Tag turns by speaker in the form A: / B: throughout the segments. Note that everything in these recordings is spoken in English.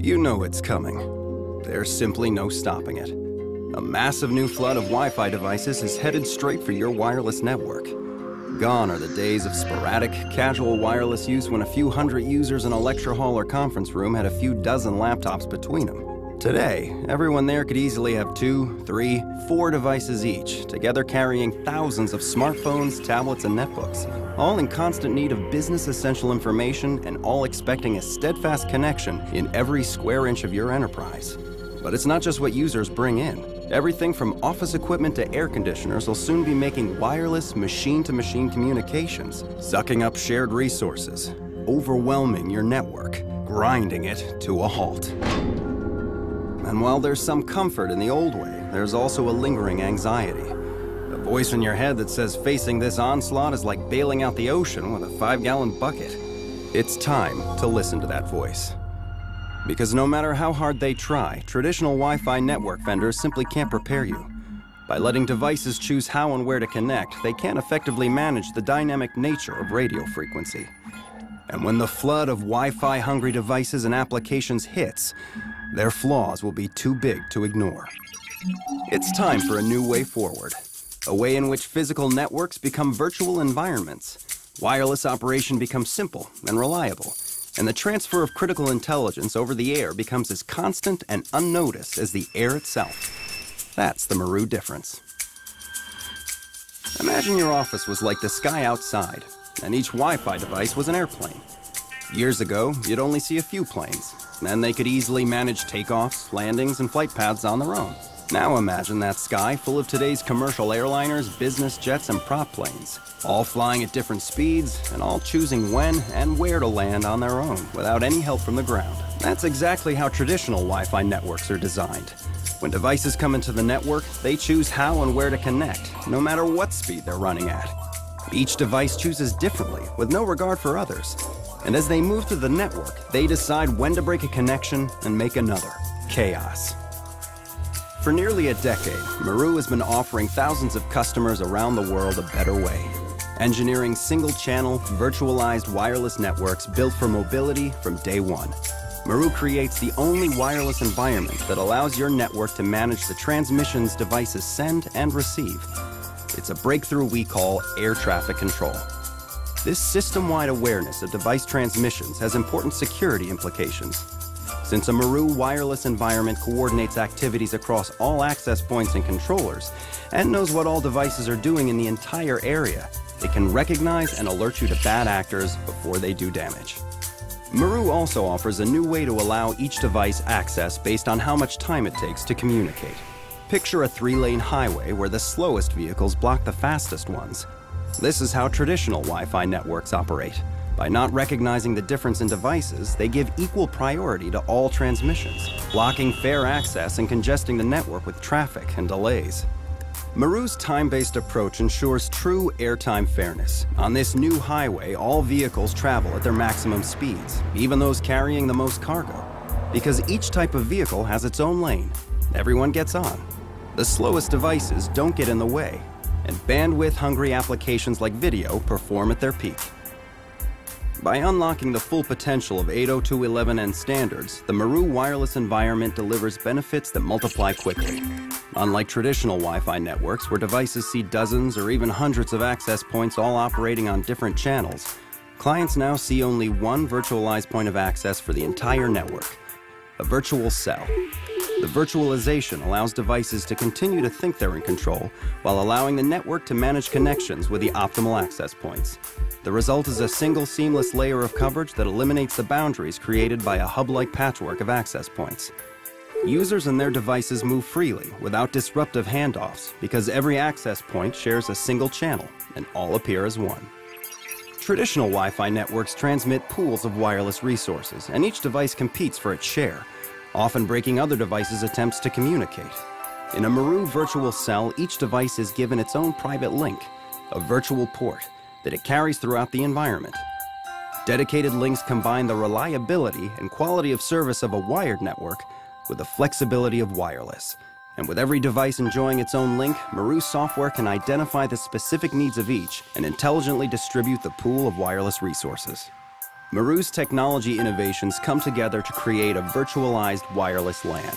A: You know it's coming. There's simply no stopping it. A massive new flood of Wi-Fi devices is headed straight for your wireless network. Gone are the days of sporadic, casual wireless use when a few hundred users in a lecture hall or conference room had a few dozen laptops between them. Today, everyone there could easily have 2, 3, 4 devices each, together carrying thousands of smartphones, tablets, and netbooks, all in constant need of business-essential information and all expecting a steadfast connection in every square inch of your enterprise. But it's not just what users bring in. Everything from office equipment to air conditioners will soon be making wireless machine-to-machine communications, sucking up shared resources, overwhelming your network, grinding it to a halt. And while there's some comfort in the old way, there's also a lingering anxiety. A voice in your head that says facing this onslaught is like bailing out the ocean with a 5-gallon bucket. It's time to listen to that voice. Because no matter how hard they try, traditional Wi-Fi network vendors simply can't prepare you. By letting devices choose how and where to connect, they can't effectively manage the dynamic nature of radio frequency. And when the flood of Wi-Fi hungry devices and applications hits, their flaws will be too big to ignore. It's time for a new way forward. A way in which physical networks become virtual environments, wireless operation becomes simple and reliable, and the transfer of critical intelligence over the air becomes as constant and unnoticed as the air itself. That's the Maru difference. Imagine your office was like the sky outside, and each Wi-Fi device was an airplane. Years ago, you'd only see a few planes, and they could easily manage takeoffs, landings, and flight paths on their own. Now imagine that sky full of today's commercial airliners, business jets, and prop planes, all flying at different speeds and all choosing when and where to land on their own without any help from the ground. That's exactly how traditional Wi-Fi networks are designed. When devices come into the network, they choose how and where to connect, no matter what speed they're running at. Each device chooses differently, with no regard for others. And as they move through the network, they decide when to break a connection and make another. Chaos. For nearly a decade, Maru has been offering thousands of customers around the world a better way. Engineering single-channel, virtualized wireless networks built for mobility from day one. Maru creates the only wireless environment that allows your network to manage the transmissions devices send and receive. It's a breakthrough we call air traffic control. This system-wide awareness of device transmissions has important security implications. Since a Maru wireless environment coordinates activities across all access points and controllers, and knows what all devices are doing in the entire area, it can recognize and alert you to bad actors before they do damage. Maru also offers a new way to allow each device access based on how much time it takes to communicate. Picture a 3-lane highway where the slowest vehicles block the fastest ones. This is how traditional Wi-Fi networks operate. By not recognizing the difference in devices, they give equal priority to all transmissions, blocking fair access and congesting the network with traffic and delays. Maru's time-based approach ensures true airtime fairness. On this new highway, all vehicles travel at their maximum speeds, even those carrying the most cargo. Because each type of vehicle has its own lane, everyone gets on. The slowest devices don't get in the way, and bandwidth-hungry applications like video perform at their peak. By unlocking the full potential of 802.11n standards, the Maru wireless environment delivers benefits that multiply quickly. Unlike traditional Wi-Fi networks where devices see dozens or even hundreds of access points all operating on different channels, clients now see only one virtualized point of access for the entire network, a virtual cell. The virtualization allows devices to continue to think they're in control while allowing the network to manage connections with the optimal access points. The result is a single seamless layer of coverage that eliminates the boundaries created by a hub-like patchwork of access points. Users and their devices move freely without disruptive handoffs because every access point shares a single channel and all appear as one. Traditional Wi-Fi networks transmit pools of wireless resources, and each device competes for its share, often breaking other devices' attempts to communicate. In a Maru virtual cell, each device is given its own private link, a virtual port, that it carries throughout the environment. Dedicated links combine the reliability and quality of service of a wired network with the flexibility of wireless. And with every device enjoying its own link, Maru software can identify the specific needs of each and intelligently distribute the pool of wireless resources. Maru's technology innovations come together to create a virtualized wireless LAN.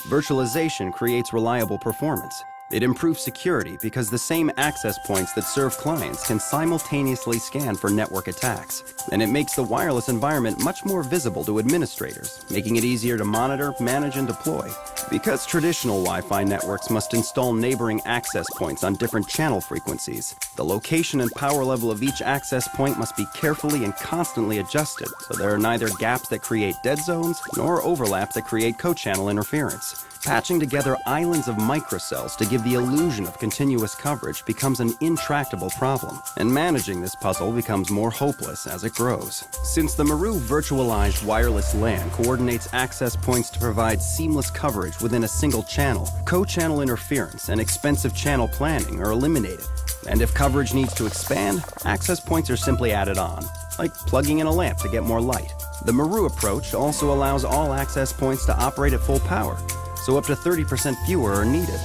A: Virtualization creates reliable performance. It improves security because the same access points that serve clients can simultaneously scan for network attacks. And it makes the wireless environment much more visible to administrators, making it easier to monitor, manage, and deploy. Because traditional Wi-Fi networks must install neighboring access points on different channel frequencies, the location and power level of each access point must be carefully and constantly adjusted, so there are neither gaps that create dead zones nor overlaps that create co-channel interference. Patching together islands of microcells to give the illusion of continuous coverage becomes an intractable problem, and managing this puzzle becomes more hopeless as it grows. Since the Maru virtualized wireless LAN coordinates access points to provide seamless coverage within a single channel, co-channel interference and expensive channel planning are eliminated. And if coverage needs to expand, access points are simply added on, like plugging in a lamp to get more light. The Maru approach also allows all access points to operate at full power, so up to 30% fewer are needed.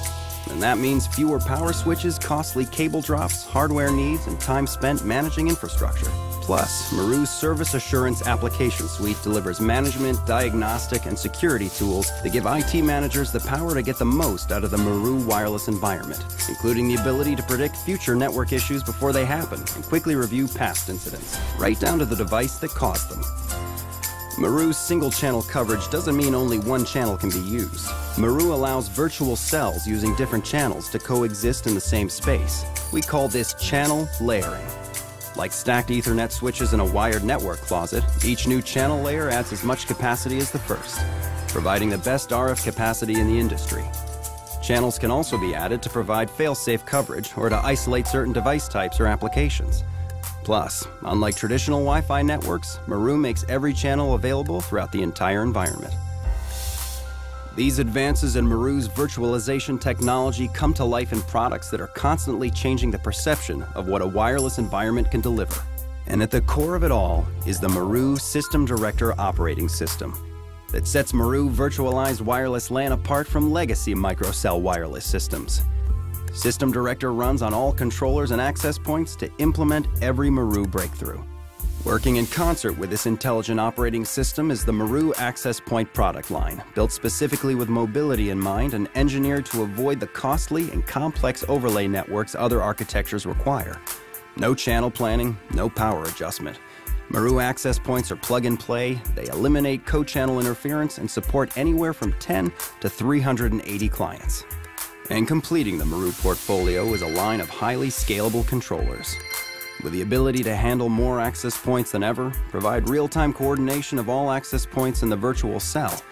A: And that means fewer power switches, costly cable drops, hardware needs, and time spent managing infrastructure. Plus, Maru's Service Assurance Application Suite delivers management, diagnostic, and security tools that give IT managers the power to get the most out of the Maru wireless environment, including the ability to predict future network issues before they happen and quickly review past incidents, right down to the device that caused them. Maru's single-channel coverage doesn't mean only one channel can be used. Maru allows virtual cells using different channels to coexist in the same space. We call this channel layering. Like stacked Ethernet switches in a wired network closet, each new channel layer adds as much capacity as the first, providing the best RF capacity in the industry. Channels can also be added to provide fail-safe coverage or to isolate certain device types or applications. Plus, unlike traditional Wi-Fi networks, Maru makes every channel available throughout the entire environment. These advances in Maru's virtualization technology come to life in products that are constantly changing the perception of what a wireless environment can deliver. And at the core of it all is the Maru System Director operating system that sets Maru virtualized wireless LAN apart from legacy microcell wireless systems. System Director runs on all controllers and access points to implement every Maru breakthrough. Working in concert with this intelligent operating system is the Maru Access Point product line, built specifically with mobility in mind and engineered to avoid the costly and complex overlay networks other architectures require. No channel planning, no power adjustment. Maru access points are plug-and-play, they eliminate co-channel interference and support anywhere from 10 to 380 clients. And completing the Maru portfolio is a line of highly scalable controllers. With the ability to handle more access points than ever, provide real-time coordination of all access points in the virtual cell,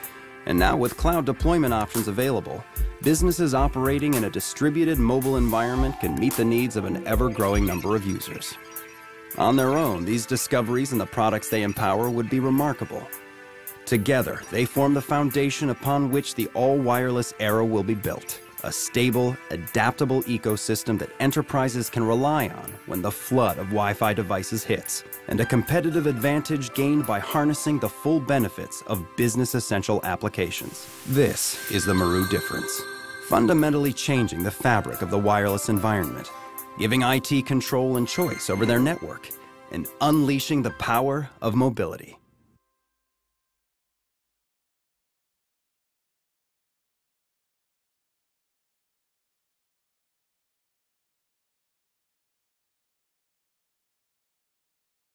A: and now with cloud deployment options available, businesses operating in a distributed mobile environment can meet the needs of an ever-growing number of users. On their own, these discoveries and the products they empower would be remarkable. Together, they form the foundation upon which the all-wireless era will be built. A stable, adaptable ecosystem that enterprises can rely on when the flood of Wi-Fi devices hits, and a competitive advantage gained by harnessing the full benefits of business-essential applications. This is the Maru difference, fundamentally changing the fabric of the wireless environment, giving IT control and choice over their network, and unleashing the power of mobility.